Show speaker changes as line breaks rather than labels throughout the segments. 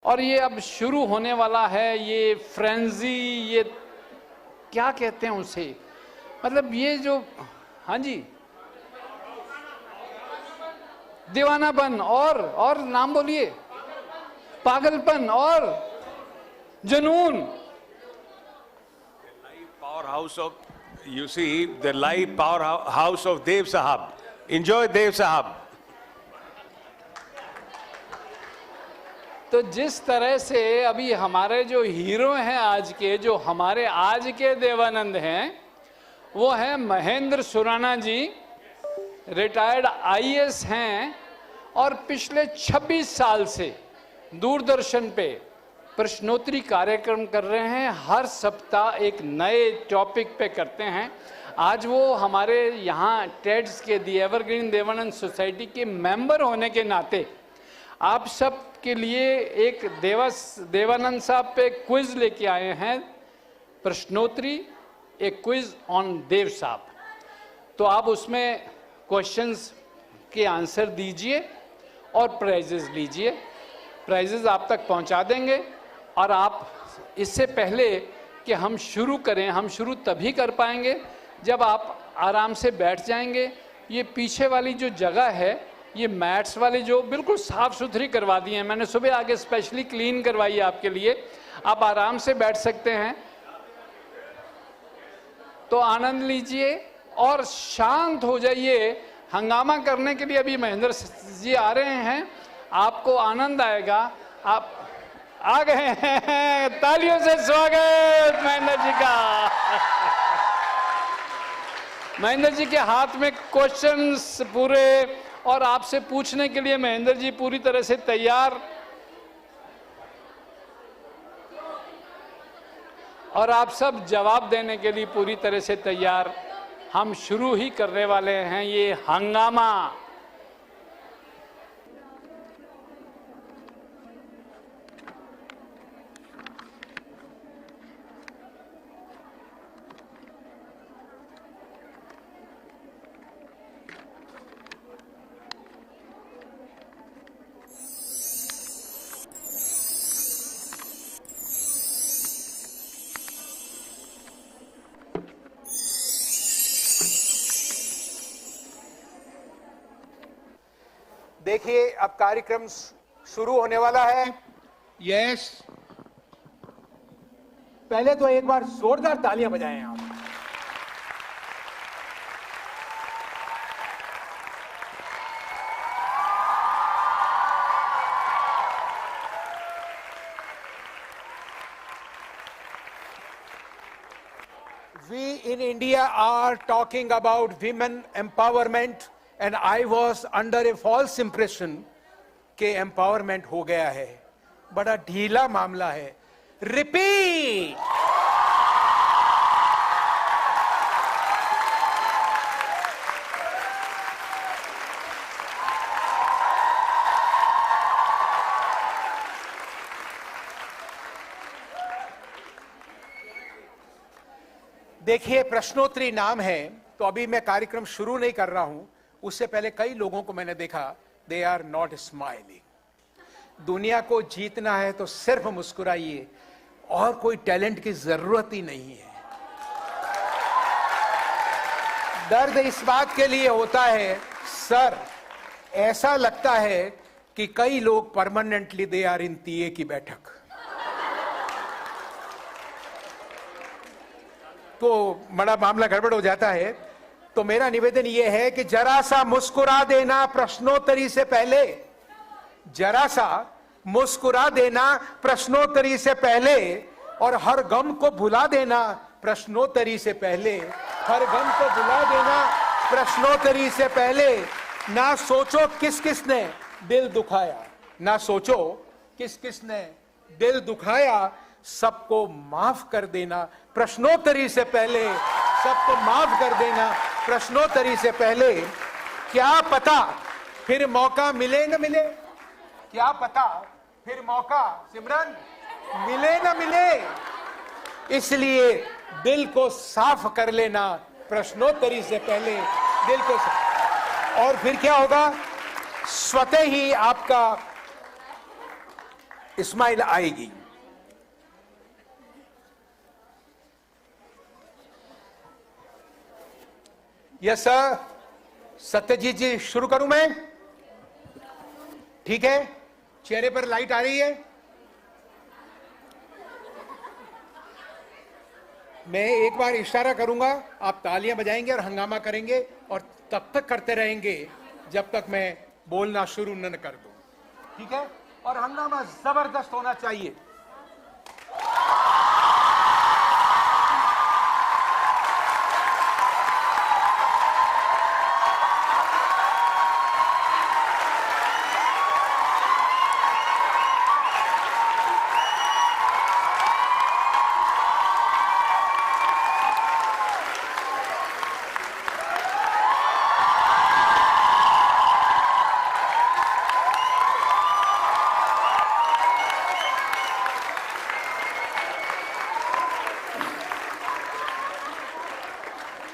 और ये अब शुरू होने वाला है ये फ्रेंजी, ये क्या कहते हैं उसे, मतलब ये जो, हाँ जी, दीवानापन और नाम बोलिए, पागलपन और जुनून।
Powerhouse of, you see, the live powerhouse of Dev Sahab. Enjoy Dev Sahab.
तो जिस तरह से अभी हमारे जो हीरो हैं आज के, जो हमारे आज के देवानंद हैं, वो हैं महेंद्र सुराना जी, रिटायर्ड आईएएस हैं और पिछले 26 साल से दूरदर्शन पे प्रश्नोत्तरी कार्यक्रम कर रहे हैं। हर सप्ताह एक नए टॉपिक पे करते हैं। आज वो हमारे यहाँ टेड्स के दी एवरग्रीन देवानंद सोसाइटी के मेंबर होने के नाते आप सब के लिए एक देवानंद साहब पे क्विज लेके आए हैं, प्रश्नोत्तरी, एक क्विज ऑन देव साहब। तो आप उसमें क्वेश्चंस के आंसर दीजिए और प्राइजेस लीजिए। प्राइजेस आप तक पहुंचा देंगे। और आप इससे पहले कि हम शुरू करें, हम शुरू तभी कर पाएंगे जब आप आराम से बैठ जाएंगे। ये पीछे वाली जो जगह है, ये मैट्स वाली जो बिल्कुल साफ़ सुथरी करवा दी हैं, मैंने सुबह आके स्पेशली क्लीन करवाई है आपके लिए। आप आराम से बैठ सकते हैं, तो आनंद लीजिए और शांत हो जाइए। हंगामा करने के लिए अभी महेंद्र जी आ रहे हैं, आपको आनंद आएगा। आप आ गए हैं, तालियों से स्वागत महेंद्र जी का। महेंद्र जी के हाथ में क्वेश्चंस पूरे, और आपसे पूछने के लिए महेंद्र जी पूरी तरह से तैयार, और आप सब जवाब देने के लिए पूरी तरह से तैयार। हम शुरू ही करने वाले हैं ये हंगामा।
देखिए, अब कार्यक्रम शुरू होने वाला है। यस, पहले तो एक बार जोरदार तालियां बजाएं आप। We in India are talking about women empowerment. And I was under a false impression कि empowerment हो गया है। बड़ा ढीला मामला है। Repeat! देखिए, प्रश्नोत्तरी नाम है, तो अभी मैं कार्यक्रम शुरू नहीं कर रहा हूं। उससे पहले कई लोगों को मैंने देखा, दे आर नॉट स्माइलिंग। दुनिया को जीतना है तो सिर्फ मुस्कुराइए, और कोई टैलेंट की जरूरत ही नहीं है। दर्द इस बात के लिए होता है सर, ऐसा लगता है कि कई लोग permanently they are in TA की बैठक। तो बड़ा मामला गड़बड़ हो जाता है। तो मेरा निवेदन यह है कि जरा सा मुस्कुरा देना प्रश्नोत्तरी से पहले, जरा सा मुस्कुरा देना प्रश्नोत्तरी से पहले, और हर गम को भुला देना प्रश्नोत्तरी से पहले, हर गम को भुला देना प्रश्नोत्तरी से पहले। ना सोचो किस किसने दिल दुखाया, ना सोचो किस किसने दिल दुखाया, सबको माफ कर देना प्रश्नोत्तरी से पहले, सबको माफ कर देना प्रश्नोत्तरी से पहले। क्या पता फिर मौका मिले न मिले, क्या पता फिर मौका, सिमरन, मिले न मिले। इसलिए दिल को साफ कर लेना प्रश्नोत्तरी से पहले, दिल को और फिर क्या होगा, स्वतः ही आपका स्माइल आएगी। यस सर, सत्यजीत जी शुरू करूं मैं? ठीक है, चेहरे पर लाइट आ रही है। मैं एक बार इशारा करूंगा, आप तालियां बजाएंगे और हंगामा करेंगे और तब तक करते रहेंगे जब तक मैं बोलना शुरू न कर दूं, ठीक है? और हंगामा जबरदस्त होना चाहिए।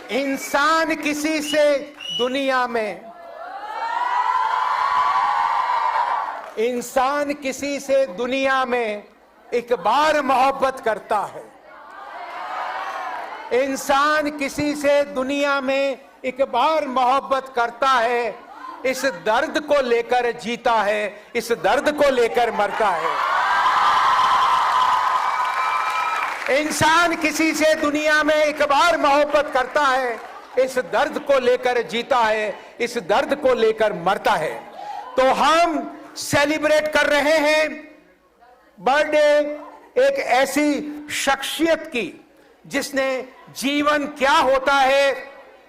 इंसान किसी से दुनिया में, इंसान किसी से दुनिया में एक बार मोहब्बत करता है। इंसान किसी से दुनिया में एक बार मोहब्बत करता है, इस दर्द को लेकर जीता है, इस दर्द को लेकर मरता है। इंसान किसी से दुनिया में एक बार मोहब्बत करता है, इस दर्द को लेकर जीता है, इस दर्द को लेकर मरता है। तो हम सेलिब्रेट कर रहे हैं बर्थडे एक ऐसी शख्सियत की जिसने जीवन क्या होता है,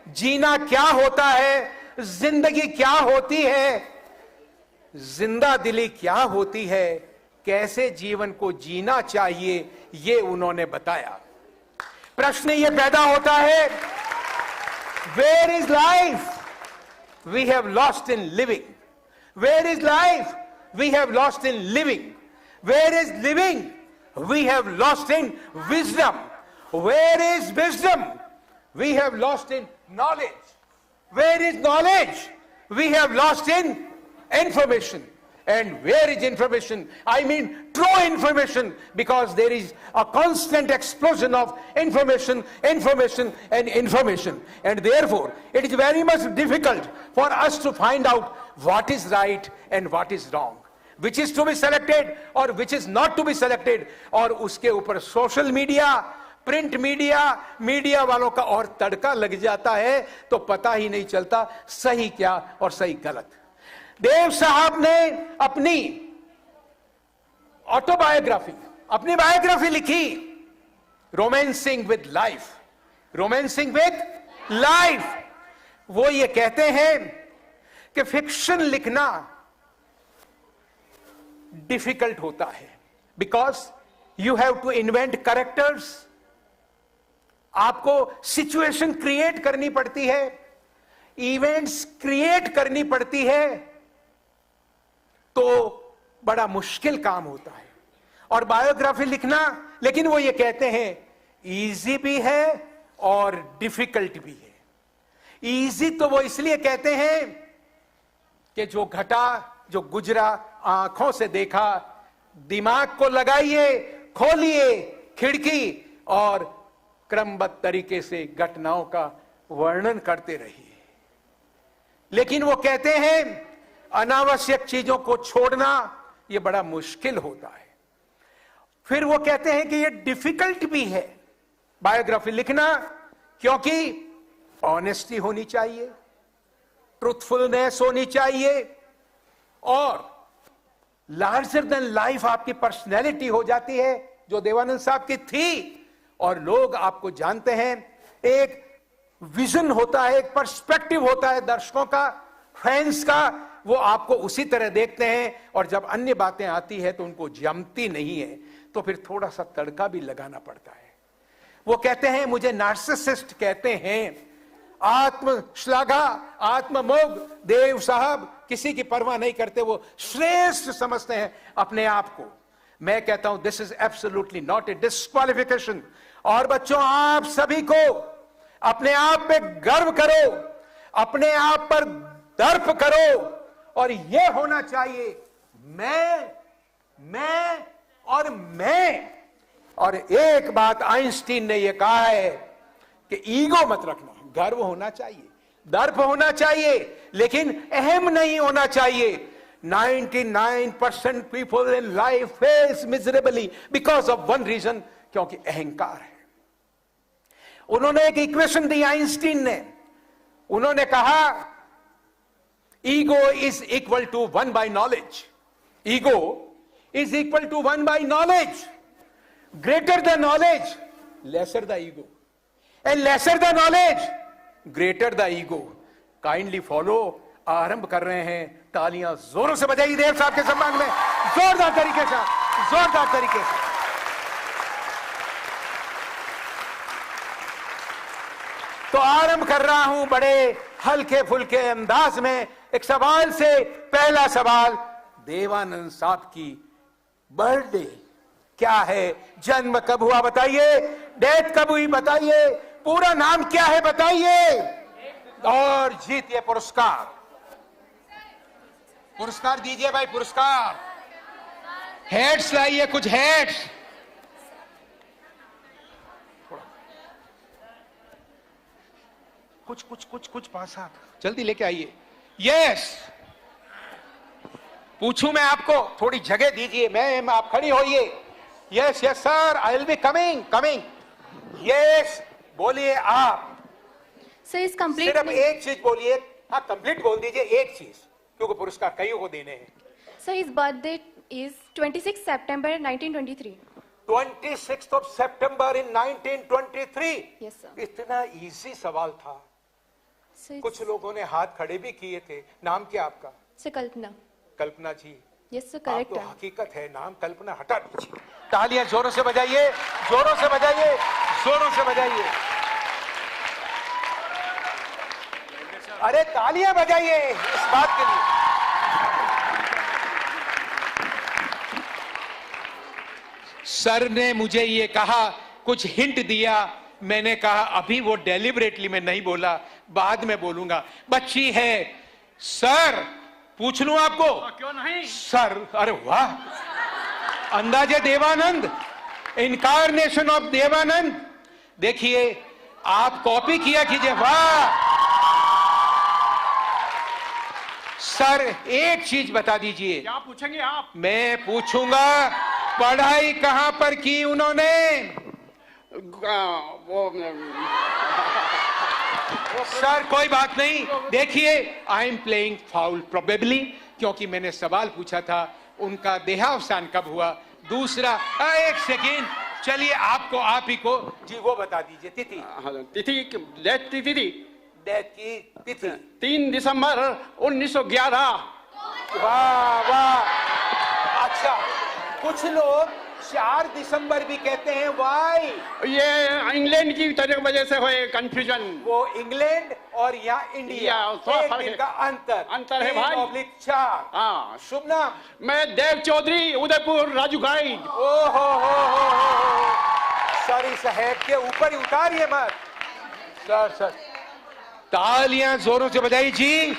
जीना क्या होता है, जिंदगी क्या होती है, जिंदा दिली क्या होती है, कैसे जीवन को जीना चाहिए, ये उन्होंने बताया। प्रश्न ये पैदा होता है, where is life we have lost in living, where is life we have lost in living, where is living we have lost in wisdom, where is wisdom we have lost in knowledge, where is knowledge we have lost in information, and where is information, I mean true information, because there is a constant explosion of information and information, and therefore it is very much difficult for us to find out what is right and what is wrong, which is to be selected or which is not to be selected। और उसके ऊपर social media, print media, media वालों का और तड़का लग जाता है, तो पता ही नहीं चलता सही क्या और सही गलत। देव साहब ने अपनी ऑटोबायोग्राफी, अपनी बायोग्राफी लिखी, romancing with life, romancing with life. वो ये कहते हैं कि फिक्शन लिखना डिफिकल्ट होता है, because you have to invent characters, आपको सिचुएशन क्रिएट करनी पड़ती है, इवेंट्स क्रिएट करनी पड़ती है, तो बड़ा मुश्किल काम होता है। और बायोग्राफी लिखना, लेकिन वो ये कहते हैं इजी भी है और डिफिकल्ट भी है। इजी तो वो इसलिए कहते हैं कि जो घटा, जो गुजरा, आंखों से देखा, दिमाग को लगाइए, खोलिए खिड़की और क्रमबद्ध तरीके से घटनाओं का वर्णन करते रहिए। लेकिन वो कहते हैं अनावश्यक चीजों को छोड़ना ये बड़ा मुश्किल होता है। फिर वो कहते हैं कि ये डिफिकल्ट भी है बायोग्राफी लिखना, क्योंकि ऑनेस्टी होनी चाहिए, ट्रूथफुलनेस होनी चाहिए, और लार्जर देन लाइफ आपकी पर्सनैलिटी हो जाती है, जो देवानंद साहब की थी। और लोग आपको जानते हैं, एक विजन होता है, एक पर्सपेक्टिव होता है दर्शकों का, फैंस का, वो आपको उसी तरह देखते हैं। और जब अन्य बातें आती है तो उनको जमती नहीं है, तो फिर थोड़ा सा तड़का भी लगाना पड़ता है। वो कहते हैं, मुझे नार्सिसिस्ट कहते हैं, आत्मश्लाघा, आत्ममोग। देव साहब किसी की परवाह नहीं करते, वो श्रेष्ठ समझते हैं अपने आप को। मैं कहता हूं this is absolutely not a disqualification. और बच्चों, आप सभी को अपने आप पे गर्व करो, अपने आप पर दर्प करो, और यह होना चाहिए मैं मैं और मैं। और एक बात आइंस्टीन ने यह कहा है कि ईगो मत रखना, गर्व होना चाहिए, दर्प होना चाहिए, लेकिन अहम नहीं होना चाहिए। 99% people in life face miserably because of one reason, क्योंकि अहंकार है। उन्होंने एक इक्वेशन दी आइंस्टीन ने, उन्होंने कहा ego is equal to 1 by knowledge. Ego is equal to 1 by knowledge. Greater the knowledge lesser the ego, and lesser the knowledge greater the ego. Kindly follow. आरंभ कर रहे हैं, तालियां जोरों से बजाइए देव साहब के सम्मान में, जोरदार तरीके से, जोरदार तरीके से। तो आरंभ कर रहा हूं बड़े हल्के फुल्के अंदाज में एक सवाल से। पहला सवाल, देवानंद साहब की बर्थडे क्या है, जन्म कब हुआ बताइए, डेथ कब हुई बताइए, पूरा नाम क्या है बताइए, और जीतिए पुरस्कार। पुरस्कार दीजिए भाई, पुरस्कार। हेड्स लाइए, कुछ हेड्स। कुछ पास आप जल्दी लेके आइए। यस, पूछूं मैं आपको, थोड़ी जगह दीजिए। मैम आप खड़ी होइए। Yes yes sir, I will be coming. Yes, बोलिए आप।
सर इस कंप्लीट
सिर्फ एक चीज बोलिए। हाँ, कंप्लीट बोल दीजिए एक चीज, क्योंकि पुरस्कार कईयों को देने हैं।
सर इस birthday is 26 September 1923।
26 of September in 1923।
Yes sir.
इतना इजी सवाल था, कुछ लोगों ने हाथ खड़े भी किए थे। नाम क्या आपका?
सर कल्पना।
कल्पना जी,
यस सर,
आप
करेक्ट
तो
है।
हकीकत है, नाम कल्पना हटा दीजिए। तालियां जोरों से बजाइए, जोरों से बजाइए, जोरों से बजाइए। अरे तालियां बजाइए इस बात के लिए। सर ने मुझे ये कहा, कुछ हिंट दिया, मैंने कहा अभी वो डेलिबरेटली मैं नहीं बोला, बाद में बोलूंगा। बच्ची है। सर पूछ लूं आपको?
क्यों नहीं
सर, अरे वाह, अंदाजे देवानंद, इनकारनेशन ऑफ देवानंद। देखिए आप कॉपी किया कीजिए। वाह सर, एक चीज बता दीजिए।
क्या पूछेंगे आप?
मैं पूछूंगा, पढ़ाई कहां पर की उन्होंने? सर कोई बात नहीं, देखिए I am playing foul probably, क्योंकि मैंने सवाल पूछा था उनका देहावसान कब हुआ। दूसरा, एक सेकेंड, चलिए आपको, आप ही को जी वो बता दीजिए तिथि।
तिथि, डेथ की तिथि,
डेथ की तिथि
3 दिसंबर 1911।
वाह वाह, अच्छा कुछ लोग 4 दिसंबर भी कहते हैं, वाई?
ये इंग्लैंड की तरह वजह से हुए कंफ्यूजन।
वो इंग्लैंड और यहाँ इंडिया,
थोड़ा
एक
फर्क
दिन
है।
का अंतर
है भाई।
3/4।
हाँ,
शुभ नाम?
मैं देव चौधरी, उदयपुर, राजू गाइड।
ओ हो। सॉरी साहब के ऊपर ही उतारिए मत। सर तालियां जोरों से बजाई जी।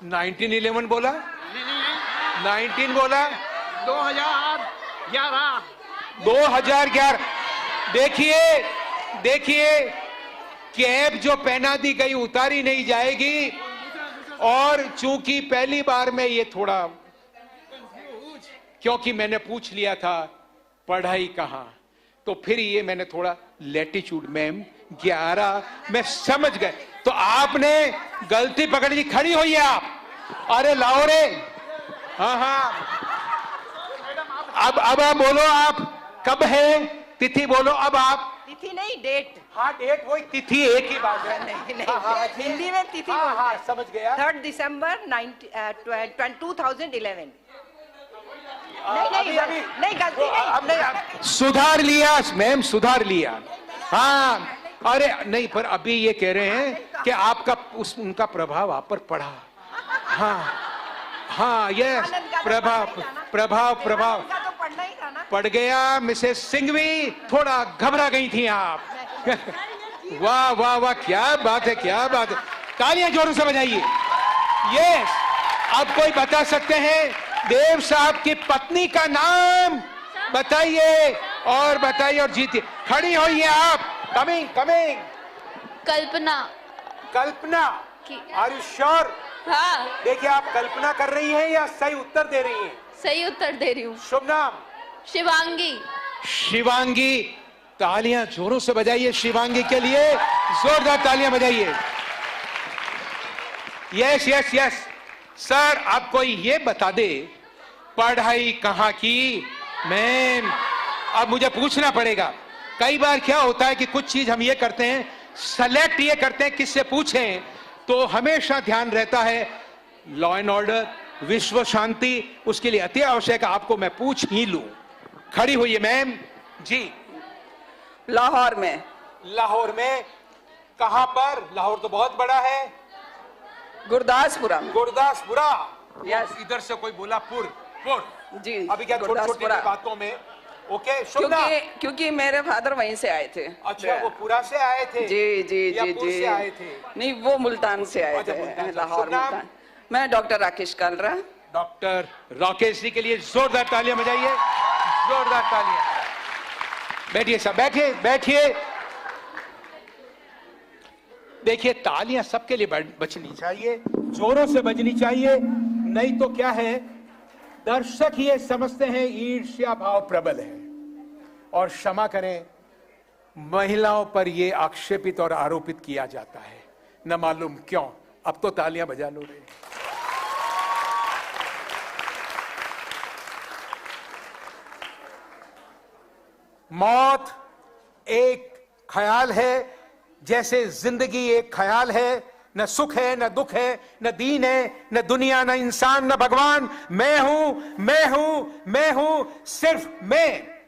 1911 बोला, 19 बोला, 2011। देखिए कैप जो पहना दी गई उतारी नहीं जाएगी, और चूंकि पहली बार में ये थोड़ा, क्योंकि मैंने पूछ लिया था पढ़ाई कहां, तो फिर ये मैंने थोड़ा लैटिट्यूड, मैम 11 मैं समझ गए, तो आपने गलती पकड़ ली। खड़ी होइए आप। अरे लाओ रे। हाँ, अब आप बोलो, आप कब है तिथि बोलो अब आप।
तिथि नहीं, डेट।
हाँ डेट, वही तिथि एक ही बात है।
नहीं,
हाँ,
हिंदी में तिथि
हाँ,
बोलते हैं।
समझ गया।
3 दिसंबर 2011।
अभी
नहीं गलती नहीं।
सुधार लिया मैम, सुधार लिया। हाँ, अरे नहीं, पर अभी ये कह रहे हैं कि आपका उनका प्रभाव आप पर पड़ा। हाँ, ये प्रभाव
तो पढ़ना ही था ना।
पड़ गया। मिसेस सिंघवी थोड़ा घबरा गई थी आप। वाह वाह वाह, क्या बात है, क्या बात है। तालियां जोरों से बजाइए। यस, अब कोई बता सकते हैं देव साहब की पत्नी का नाम बताइए और बताइए और जीतिए। खड़ी होइए आप। Coming coming.
कल्पना।
कल्पना,
की-
आर यू श्योर?
हाँ,
देखिए, आप कल्पना कर रही हैं या सही उत्तर दे रही हैं?
सही उत्तर दे रही हूँ।
शुभ नाम?
शिवांगी।
शिवांगी। तालियां जोरों से बजाइए शिवांगी के लिए, जोरदार तालियां बजाइए। Yes yes yes. सर, आप कोई ये बता दे, पढ़ाई कहाँ की? मैम, अब मुझे पूछना पड़ेगा। कई बार क्या होता है कि कुछ चीज हम ये करते हैं, सेलेक्ट ये करते हैं किससे पूछें, तो हमेशा ध्यान रहता है लॉ एंड ऑर्डर, विश्व शांति, उसके लिए अति आवश्यक है आपको मैं पूछ ही लूं। खड़ी हुई मैम जी।
लाहौर में।
लाहौर में कहां पर? लाहौर तो बहुत बड़ा है।
गुरदासपुरा में।
गुरदासपुरा।
यस।
इधर से कोई बोला पुर पुर।
जी,
अभी क्या छोटी छोटी
गुरदासपुरा।
बातों में? ओके, शुभ नाम?
क्योंकि मेरे फादर वहीं से आए थे।
अच्छा, वो पुरा से आए थे?
जी जी
या
जी
पुर
जी।
से आए थे?
नहीं, वो मुल्तान से आए
अच्छा, मुल्तान
थे,
से।
लाहौर
शुभ नाम?
मुल्तान। मैं डॉक्टर राकेश कालरा।
डॉक्टर राकेश जी के लिए जोरदार तालियां बजाइए, जोरदार तालियां। बैठिए सब, बैठिए बैठिए। देखिए, तालियां सबके लिए बजनी चाहिए, जोरों से बजनी चाहिए, नहीं तो क्या है, दर्शक ये समझते हैं ईर्ष्या भाव प्रबल है। और क्षमा करें, महिलाओं पर यह आक्षेपित और आरोपित किया जाता है, न मालूम क्यों। अब तो तालियां बजा लो रे। मौत एक ख्याल है, जैसे जिंदगी एक ख्याल है। न सुख है, न दुख है, न दीन है, न दुनिया, न इंसान, न भगवान। मैं हूं, मैं हूं, मैं हूं, सिर्फ मैं।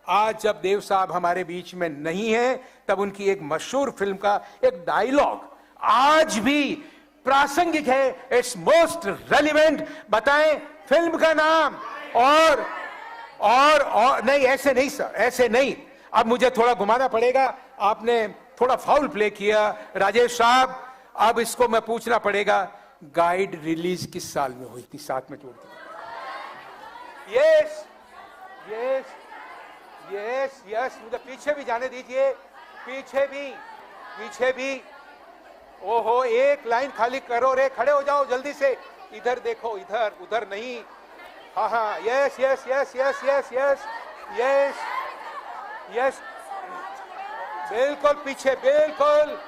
आज जब देव साहब हमारे बीच में नहीं है, तब उनकी एक मशहूर फिल्म का एक डायलॉग आज भी प्रासंगिक है। It's most relevant. बताएं फिल्म का नाम। और नहीं, ऐसे नहीं सर, ऐसे नहीं। अब मुझे थोड़ा घुमाना पड़ेगा, आपने थोड़ा फाउल प्ले किया राजेश साहब। अब इसको मैं पूछना पड़ेगा, गाइड रिलीज किस साल में हुई थी? 7 में जोड़ दी। Yes yes yes yes. मुझे पीछे भी जाने दीजिए, पीछे भी। ओहो, एक लाइन खाली करो रे, खड़े हो जाओ जल्दी से। इधर देखो, इधर, उधर नहीं। हाँ हाँ, yes yes yes yes yes yes yes yes. बिल्कुल पीछे, बिल्कुल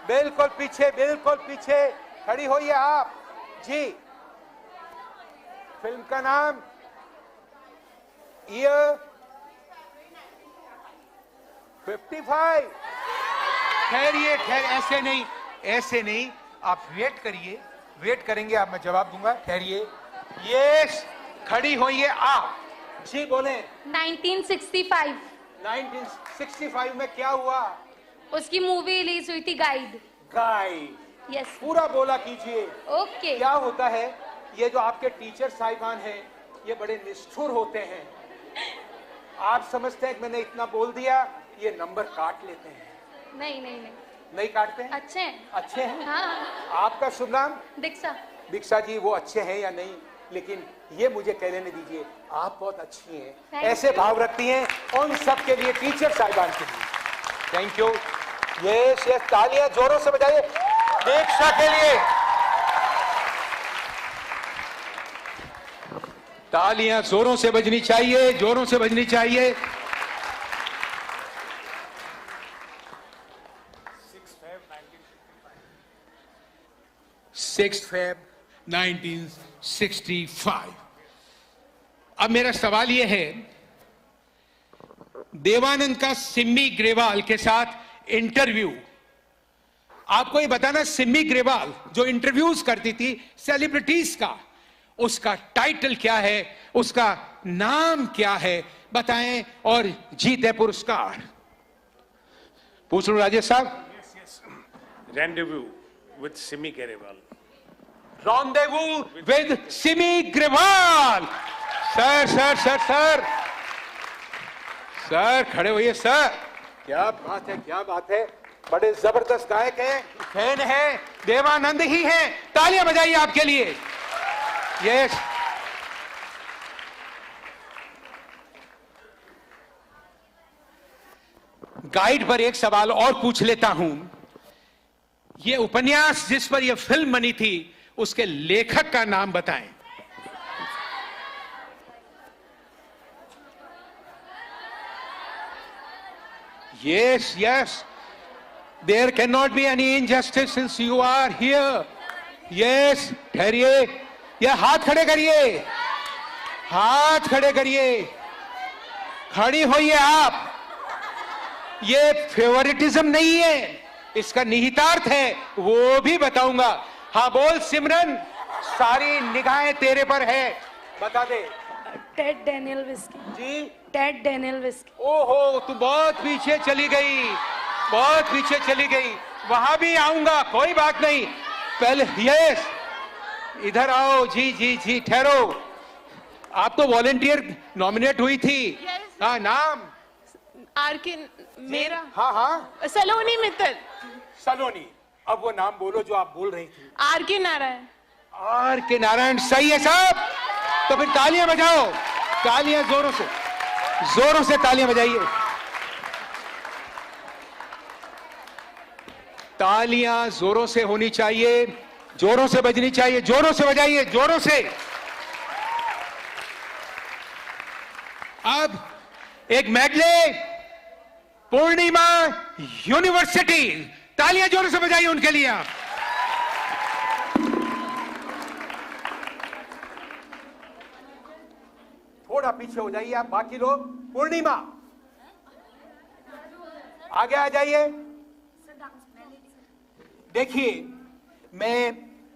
बिल्कुल पीछे, बिल्कुल पीछे। खड़ी होइए आप जी। फिल्म का नाम? ईयर 55। ठहरिए, ऐसे नहीं, ऐसे नहीं। आप वेट करिए, वेट करेंगे आप, मैं जवाब दूंगा। ठहरिए। यस, खड़ी होइए आप जी। बोले
1965
1965 में क्या हुआ?
उसकी मूवी रिलीज हुई थी, गाइड।
गाइड।
यस।
पूरा बोला कीजिए।
ओके।
क्या होता है, ये जो आपके टीचर साहिबान हैं, ये बड़े निष्ठुर होते हैं। आप समझते हैं कि मैंने इतना बोल दिया, ये नंबर काट लेते हैं।
नहीं
काटते हैं?
अच्छे हैं।
अच्छे हैं।
हाँ।
आपका शुभ नाम?
दीक्षा।
दीक्षा जी, वो अच्छे हैं या नहीं, लेकिन ये मुझे कह लेने दीजिए, आप बहुत अच्छी हैं।
Thank
ऐसे
you.
भाव रखती हैं उन सब के लिए, टीचर साहिबान के लिए। Thank you. यस यस, तालियां जोरों से बजाइए दीक्षा के लिए। तालियां जोरों से बजनी चाहिए, जोरों से बजनी चाहिए। 6 Feb 1965। अब मेरा सवाल यह है, देवानंद का सिम्मी ग्रेवाल के साथ इंटरव्यू, आपको ये बताना, सिम्मी ग्रेवाल जो इंटरव्यूज करती थी सेलिब्रिटीज का, उसका टाइटल क्या है, उसका नाम क्या है, बताएं और जीते पुरस्कार। पूछ लो राजेश साहब।
Rendezvous with Simi Grewal.
Rendezvous with Simi Grewal. Sir sir sir sir sir, खड़े होइए सर। क्या बात है, क्या बात है। बड़े जबरदस्त गायक हैं, फैन हैं, देवानंद ही हैं। तालियां बजाइए आपके लिए। यस। गाइड पर एक सवाल और पूछ लेता हूं। ये उपन्यास जिस पर यह फिल्म बनी थी, उसके लेखक का नाम बताएं। Yes yes, there can not be any injustice since you are here. Yes, ठहरिए, ये हाथ खड़े करिए, हाथ खड़े करिए, खड़ी होइए आप। ये फेवरिटिज्म नहीं है, इसका निहितार्थ है, वो भी बताऊंगा। हाँ बोल सिमरन, सारी निगाहें तेरे पर है, बता दे।
टेड डेनियल विस्की
जी,
टेड डेनियल विस्की।
ओहो, तू बहुत पीछे चली गई, बहुत पीछे चली गई। वहां भी आऊंगा, कोई बात नहीं। पहले यस, इधर आओ। जी जी जी, ठहरो। आप तो वॉलेंटियर नॉमिनेट हुई थी। हाँ, नाम
आर के मेरा
हाँ हाँ,
सलोनी मित्तल।
सलोनी। अब वो नाम बोलो जो आप बोल रही थी।
आर के नारायण।
आर के नारायण, सही है साहब। तो फिर तालियां बजाओ, तालियां जोरों से, जोरों से तालियां बजाइए। तालियां जोरों से होनी चाहिए, जोरों से बजनी चाहिए, जोरों से बजाइए, जोरों से। अब एक मेडले, पूर्णिमा यूनिवर्सिटी, तालियां जोरों से बजाइए उनके लिए आप। थोड़ा पीछे हो जाइए आप, बाकी लोग। पूर्णिमा आगे आ जाइए। देखिए, मैं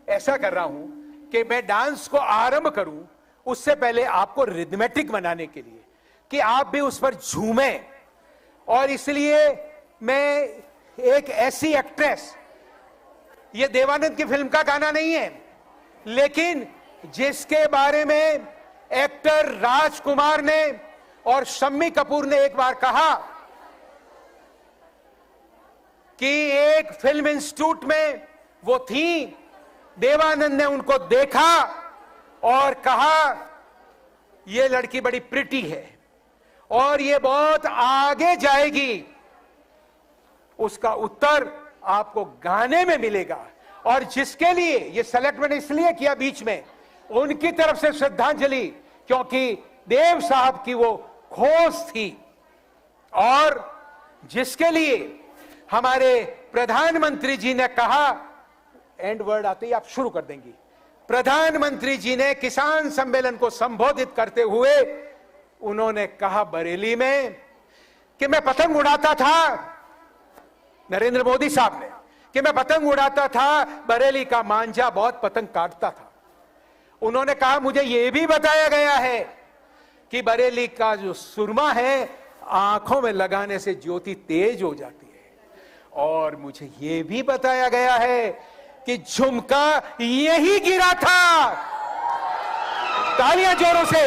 ऐसा कर रहा हूं कि मैं डांस को आरंभ करूं उससे पहले आपको रिदमेटिक बनाने के लिए कि आप भी उस पर झूमें, और इसलिए मैं एक ऐसी एक्ट्रेस, ये देवानंद की फिल्म का गाना नहीं है, लेकिन जिसके बारे में एक्टर राजकुमार ने और शम्मी कपूर ने एक बार कहा कि एक फिल्म इंस्टीट्यूट में वो थी, देवानंद ने उनको देखा और कहा ये लड़की बड़ी प्रिटी है और ये बहुत आगे जाएगी। उसका उत्तर आपको गाने में मिलेगा, और जिसके लिए ये सेलेक्ट मैंने इसलिए किया बीच में, उनकी तरफ से श्रद्धांजलि, क्योंकि देव साहब की वो खोज थी, और जिसके लिए हमारे प्रधानमंत्री जी ने कहा, एंड वर्ड आते ही आप शुरू कर देंगी। प्रधानमंत्री जी ने किसान सम्मेलन को संबोधित करते हुए उन्होंने कहा बरेली में कि मैं पतंग उड़ाता था, नरेंद्र मोदी साहब ने, कि मैं पतंग उड़ाता था, बरेली का मांझा बहुत पतंग काटता था। उन्होंने कहा मुझे यह भी बताया गया है कि बरेली का जो सुरमा है आंखों में लगाने से ज्योति तेज हो जाती है, और मुझे यह भी बताया गया है कि झुमका यही गिरा था। तालियां जोरों से।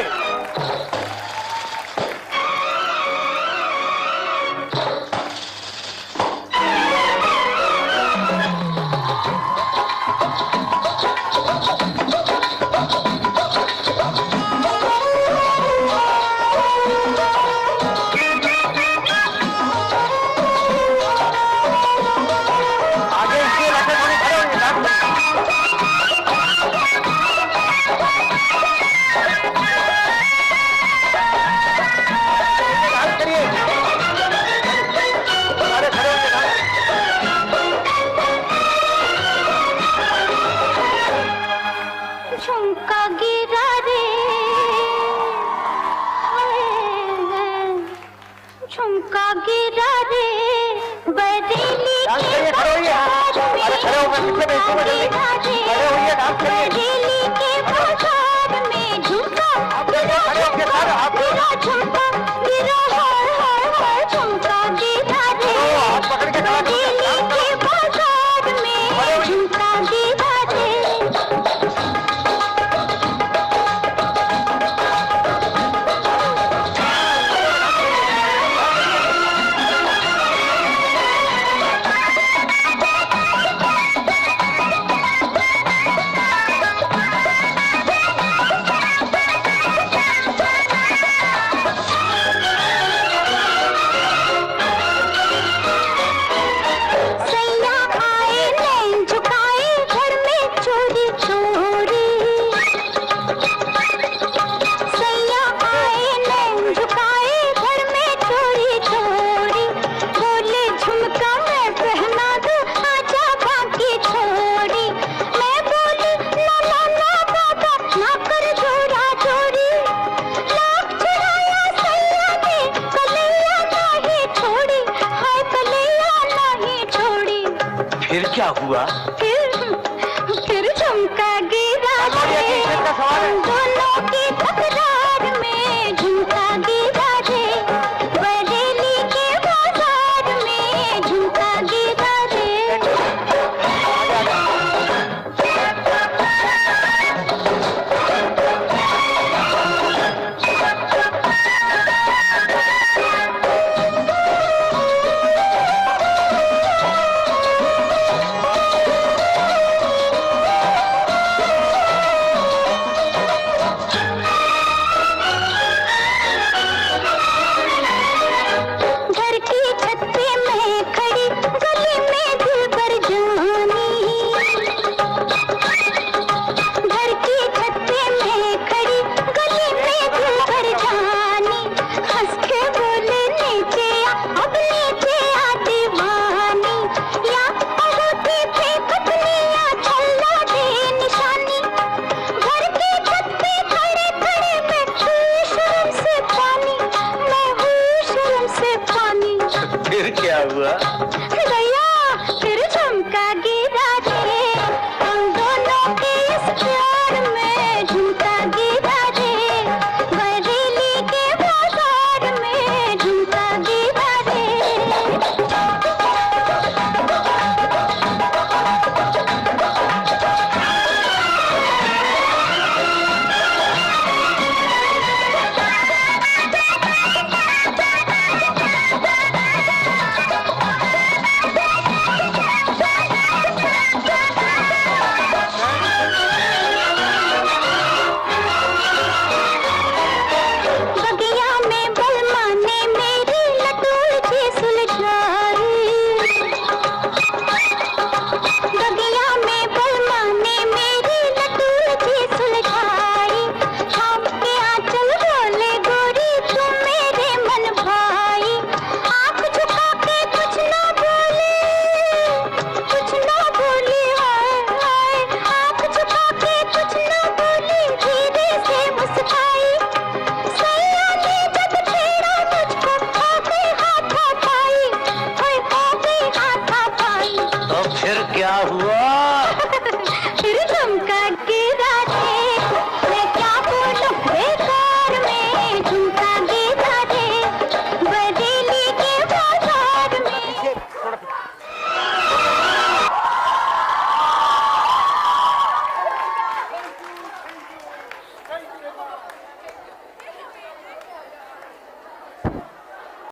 हुआ